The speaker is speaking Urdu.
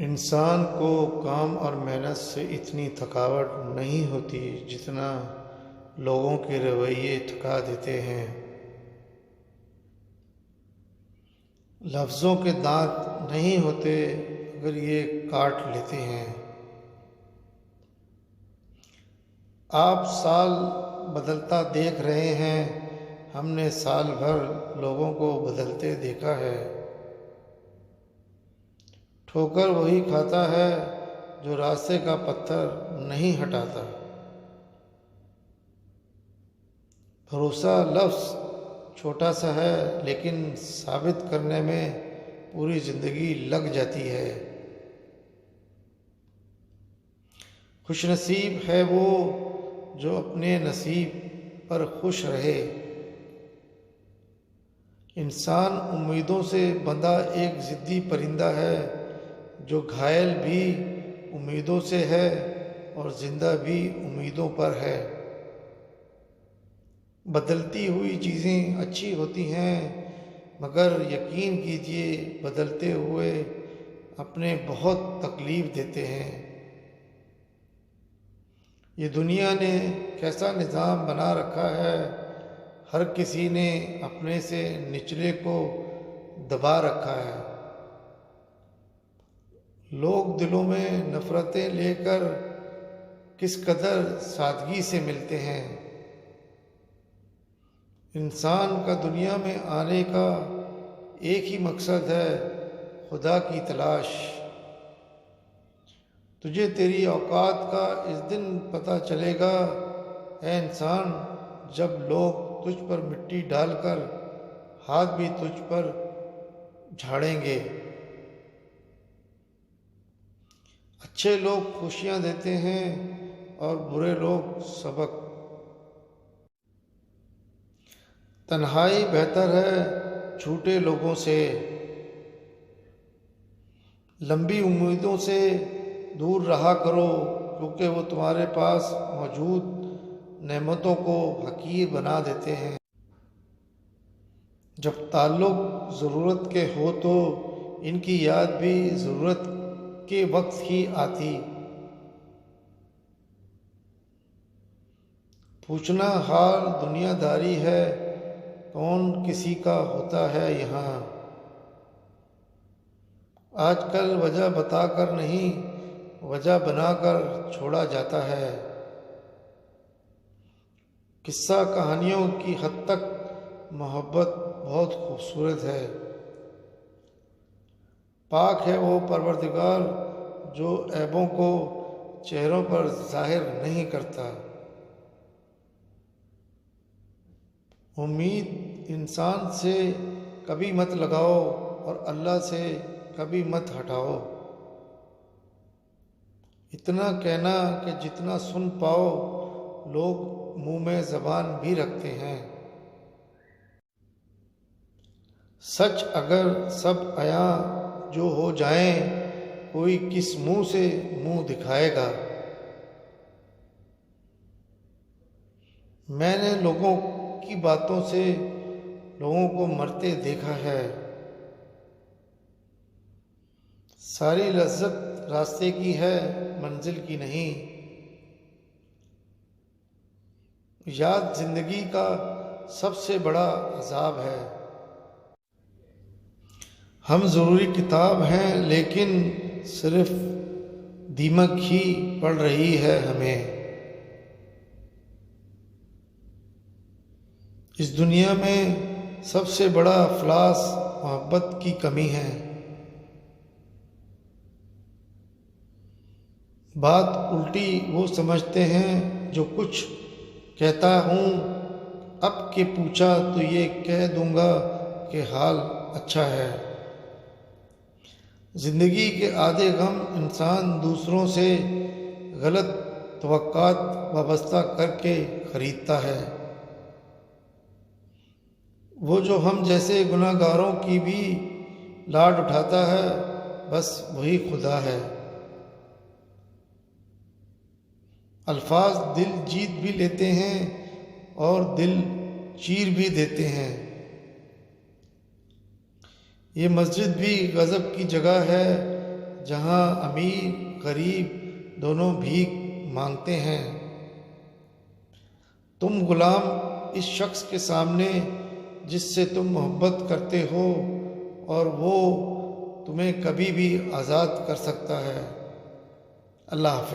انسان کو کام اور محنت سے اتنی تھکاوٹ نہیں ہوتی جتنا لوگوں کے رویے تھکا دیتے ہیں۔ لفظوں کے دانت نہیں ہوتے مگر یہ کاٹ لیتے ہیں۔ آپ سال بدلتا دیکھ رہے ہیں، ہم نے سال بھر لوگوں کو بدلتے دیکھا ہے۔ ٹھوکر وہی کھاتا ہے جو راستے کا پتھر نہیں ہٹاتا۔ بھروسہ لفظ چھوٹا سا ہے لیکن ثابت کرنے میں پوری زندگی لگ جاتی ہے۔ خوش نصیب ہے وہ جو اپنے نصیب پر خوش رہے۔ انسان امیدوں سے بندھا ایک ضدی پرندہ ہے جو گھائل بھی امیدوں سے ہے اور زندہ بھی امیدوں پر ہے۔ بدلتی ہوئی چیزیں اچھی ہوتی ہیں مگر یقین کیجیے بدلتے ہوئے اپنے بہت تکلیف دیتے ہیں۔ یہ دنیا نے کیسا نظام بنا رکھا ہے، ہر کسی نے اپنے سے نچلے کو دبا رکھا ہے۔ لوگ دلوں میں نفرتیں لے کر کس قدر سادگی سے ملتے ہیں۔ انسان کا دنیا میں آنے کا ایک ہی مقصد ہے، خدا کی تلاش۔ تجھے تیری اوقات کا اس دن پتہ چلے گا اے انسان جب لوگ تجھ پر مٹی ڈال کر ہاتھ بھی تجھ پر جھاڑیں گے۔ اچھے لوگ خوشیاں دیتے ہیں اور برے لوگ سبق۔ تنہائی بہتر ہے جھوٹے لوگوں سے، لمبی امیدوں سے دور رہا کرو کیونکہ وہ تمہارے پاس موجود نعمتوں کو حقیر بنا دیتے ہیں۔ جب تعلق ضرورت کے ہو تو ان کی یاد بھی ضرورت کے وقت ہی آتی۔ پوچھنا حال دنیا داری ہے، کون کسی کا ہوتا ہے یہاں۔ آج کل وجہ بتا کر نہیں وجہ بنا کر چھوڑا جاتا ہے۔ قصہ کہانیوں کی حد تک محبت بہت خوبصورت ہے۔ پاک ہے وہ پروردگار جو عیبوں کو چہروں پر ظاہر نہیں کرتا۔ امید انسان سے کبھی مت لگاؤ اور اللہ سے کبھی مت ہٹاؤ۔ اتنا کہنا کہ جتنا سن پاؤ، لوگ منہ میں زبان بھی رکھتے ہیں۔ سچ اگر سب عیاں جو ہو جائیں، کوئی کس منہ سے منہ دکھائے گا۔ میں نے لوگوں کی باتوں سے لوگوں کو مرتے دیکھا ہے۔ ساری لذت راستے کی ہے منزل کی نہیں۔ یاد زندگی کا سب سے بڑا عذاب ہے۔ ہم ضروری کتاب ہیں لیکن صرف دیمک ہی پڑھ رہی ہے ہمیں۔ اس دنیا میں سب سے بڑا افلاس محبت کی کمی ہے۔ بات الٹی وہ سمجھتے ہیں جو کچھ کہتا ہوں اب کہ پوچھا تو یہ کہہ دوں گا کہ حال اچھا ہے۔ زندگی کے آدھے غم انسان دوسروں سے غلط توقعات وابستہ کر کے خریدتا ہے۔ وہ جو ہم جیسے گناہ گاروں کی بھی لاڈ اٹھاتا ہے بس وہی خدا ہے۔ الفاظ دل جیت بھی لیتے ہیں اور دل چیر بھی دیتے ہیں۔ یہ مسجد بھی غضب کی جگہ ہے جہاں امیر غریب دونوں بھیک مانگتے ہیں۔ تم غلام اس شخص کے سامنے جس سے تم محبت کرتے ہو اور وہ تمہیں کبھی بھی آزاد کر سکتا ہے۔ اللہ حافظ۔